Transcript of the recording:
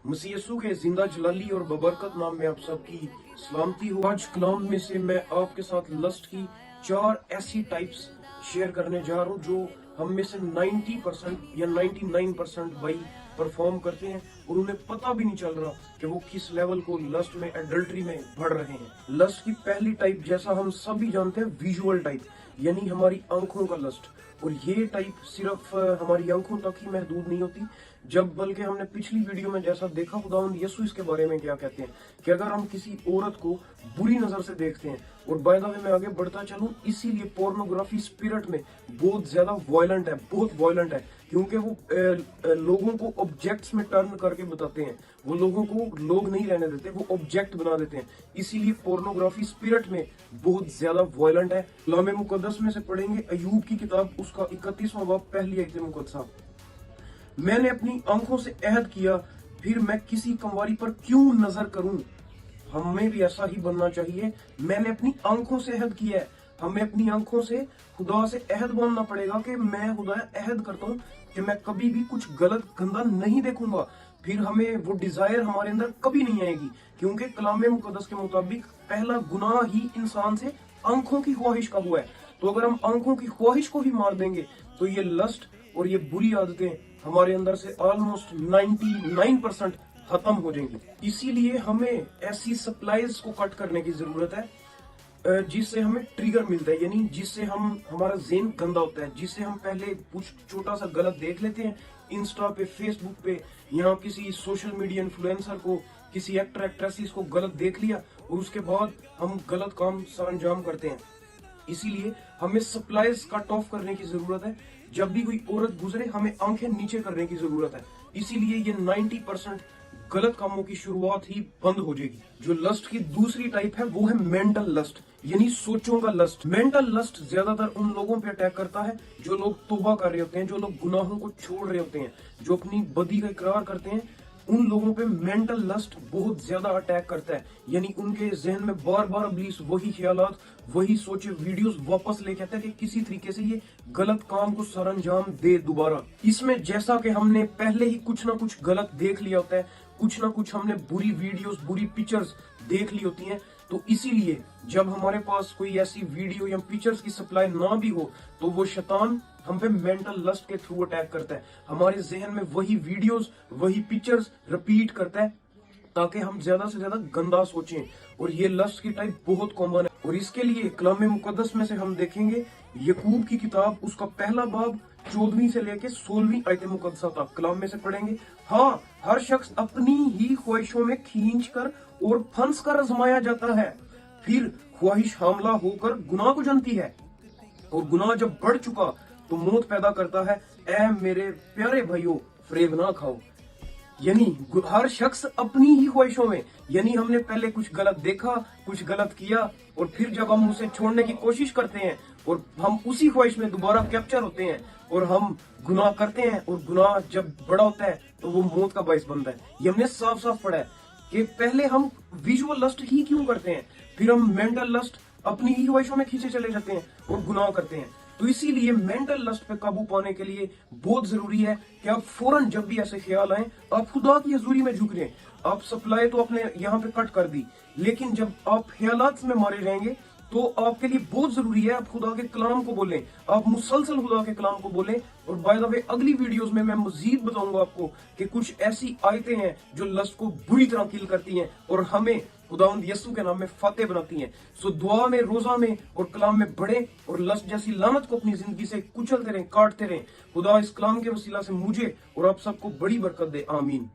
मसीह यीशु के जिंदा जलाली और बबरकत नाम में आप सबकी सलामती हो। आज कलाम में से मैं आपके साथ लस्ट की 4 ऐसी टाइप्स शेयर करने जा रहा हूँ जो हम में से 90% या 99% भाई परफॉर्म करते हैं और उन्हें पता भी नहीं चल रहा कि वो किस लेवल को लस्ट में, एडल्ट्री में बढ़ रहे हैं। लस्ट की पहली टाइप, जैसा हम सभी जानते हैं, विजुअल टाइप, यानी हमारी आंखों का लस्ट। और ये टाइप सिर्फ हमारी आंखों तक ही महदूद नहीं होती, जब बल्कि हमने पिछली वीडियो में जैसा देखा, खुदावंद यीशु इसके बारे में क्या कहते हैं कि अगर हम किसी औरत को बुरी नजर से देखते हैं, और बाय द वे मैं आगे बढ़ता चलूं, इसीलिए पोर्नोग्राफी स्पिरिट में बहुत ज्यादा वायलेंट है, बहुत वायलेंट है, क्योंकि वो लोगों को ऑब्जेक्ट्स में टर्न करके बताते हैं। वो लोगों को लोग नहीं रहने देते, वो ऑब्जेक्ट बना देते हैं। इसीलिए पोर्नोग्राफी स्पिरिट में बहुत ज्यादा वायलेंट है। कलाम मुकद्दस में से पढ़ेंगे अय्यूब की किताब, उसका 31वां बाब, पहली आयत मुकद्दसा। मैंने अपनी आंखों से अहद किया, फिर मैं किसी कंवारी पर क्यों नजर करूं। हमें भी ऐसा ही बनना चाहिए। मैंने अपनी आंखों से अहद किया है, हमें अपनी आंखों से खुदा से अहद बांधना पड़ेगा कि मैं खुदा अहद करता हूँ कि मैं कभी भी कुछ गलत गंदा नहीं देखूंगा। फिर हमें वो डिजायर हमारे अंदर कभी नहीं आएगी, क्योंकि कलाम मुकद्दस के मुताबिक पहला गुनाह ही इंसान से आंखों की ख्वाहिश का हुआ है। तो अगर हम आंखों की ख्वाहिश को ही मार देंगे तो ये लस्ट और ये बुरी आदतें हमारे अंदर से ऑलमोस्ट 99% खत्म हो जाएंगी। इसीलिए हमें ऐसी सप्लाईज को कट करने की जरूरत है जिससे हमें ट्रिगर मिलता है, यानी जिससे हमारा ज़हन गंदा होता है, जिससे हम पहले कुछ छोटा सा गलत देख लेते हैं इंस्टा पे, फेसबुक पे, या किसी सोशल मीडिया इन्फ्लुएंसर को, किसी एक्टर एक्ट्रेसेस को गलत देख लिया और उसके बाद हम गलत काम सर अंजाम करते हैं। इसीलिए हमें सप्लाईज कट ऑफ करने की जरूरत है। जब भी कोई औरत गुजरे, हमें आंखें नीचे करने की जरूरत है। इसीलिए ये 90% गलत कामों की शुरुआत ही बंद हो जाएगी। जो लस्ट की दूसरी टाइप है वो है मेंटल लस्ट, यानी सोचों का लस्ट। मेंटल लस्ट ज्यादातर उन लोगों पे अटैक करता है जो लोग तौबा कर रहे होते हैं, जो लोग गुनाहों को छोड़ रहे होते हैं, जो अपनी बदी का इकरार करते हैं। उन लोगों पे मेंटल लस्ट बहुत ज्यादा अटैक करता है, यानी उनके जहन में बार बार इब्लीस वही ख्यालात, वही सोचे वीडियोस वापस लेके आता है कि किसी तरीके से ये गलत काम को सरअंजाम दे दोबारा। इसमें जैसा कि हमने पहले ही कुछ ना कुछ गलत देख लिया होता है, कुछ ना कुछ हमने बुरी वीडियोस, बुरी पिक्चर्स देख ली होती हैं, तो इसीलिए जब हमारे पास कोई ऐसी वीडियो या पिक्चर्स की सप्लाई ना भी हो तो वो शैतान हम पे मेंटल लस्ट के थ्रू अटैक करता है। हमारे जहन में वही वीडियोस, वही पिक्चर्स रिपीट करता है ताकि हम ज्यादा से ज्यादा गंदा सोचें। और ये लस्ट की टाइप बहुत कॉमन है। और इसके लिए कलाम मुकद्दस में से हम देखेंगे याकूब की किताब, उसका पहला बाब 14वीं से लेके 16वीं आयत मुकद्दसा तक कलाम में से पढ़ेंगे। हाँ, हर शख्स अपनी ही ख्वाहिशों में खींच कर और फंस कर आजमाया जाता है, फिर ख्वाहिश हामला होकर गुनाह को जनती है, और गुनाह जब बढ़ चुका तो मौत पैदा करता है। ऐ मेरे प्यारे भाइयों, फरेब ना खाओ। यानी हर शख्स अपनी ही ख्वाहिशों में, यानी हमने पहले कुछ गलत देखा, कुछ गलत किया, और फिर जब हम उसे छोड़ने की कोशिश करते हैं और हम उसी ख्वाहिश में दोबारा कैप्चर होते हैं और हम गुनाह करते हैं, और गुनाह जब बड़ा होता है तो वो मौत का बाइस बनता है। ये हमने साफ साफ पढ़ा है कि पहले हम विजुअल लस्ट ही क्यों करते हैं, फिर हम मेंटल लस्ट अपनी ही ख्वाहिशों में खींचे चले जाते हैं और गुनाह करते हैं। तो इसीलिए मेंटल लस्ट पे काबू पाने के लिए बहुत जरूरी है कि आप फौरन जब भी ऐसे ख्याल आए, आप खुदा की हजूरी में झुक रहे। आप सप्लाई तो अपने यहाँ पे कट कर दी, लेकिन जब आप ख्यालात में मारे रहेंगे तो आपके लिए बहुत जरूरी है आप खुदा के कलाम को बोलें, आप मुसलसल खुदा के कलाम को बोलें। और बाय द वे अगली वीडियोस में मैं मजीद बताऊंगा आपको कि कुछ ऐसी आयतें हैं जो लस्ट को बुरी तरह किल करती हैं और हमें खुदावंद यीशु के नाम में फतेह बनाती हैं। सो दुआ में, रोजा में और कलाम में बढ़े और लस्ट जैसी लानत को अपनी जिंदगी से कुचलते रहें, काटते रहें। खुदा इस कलाम के वसीला से मुझे और आप सबको बड़ी बरकत दे। आमीन।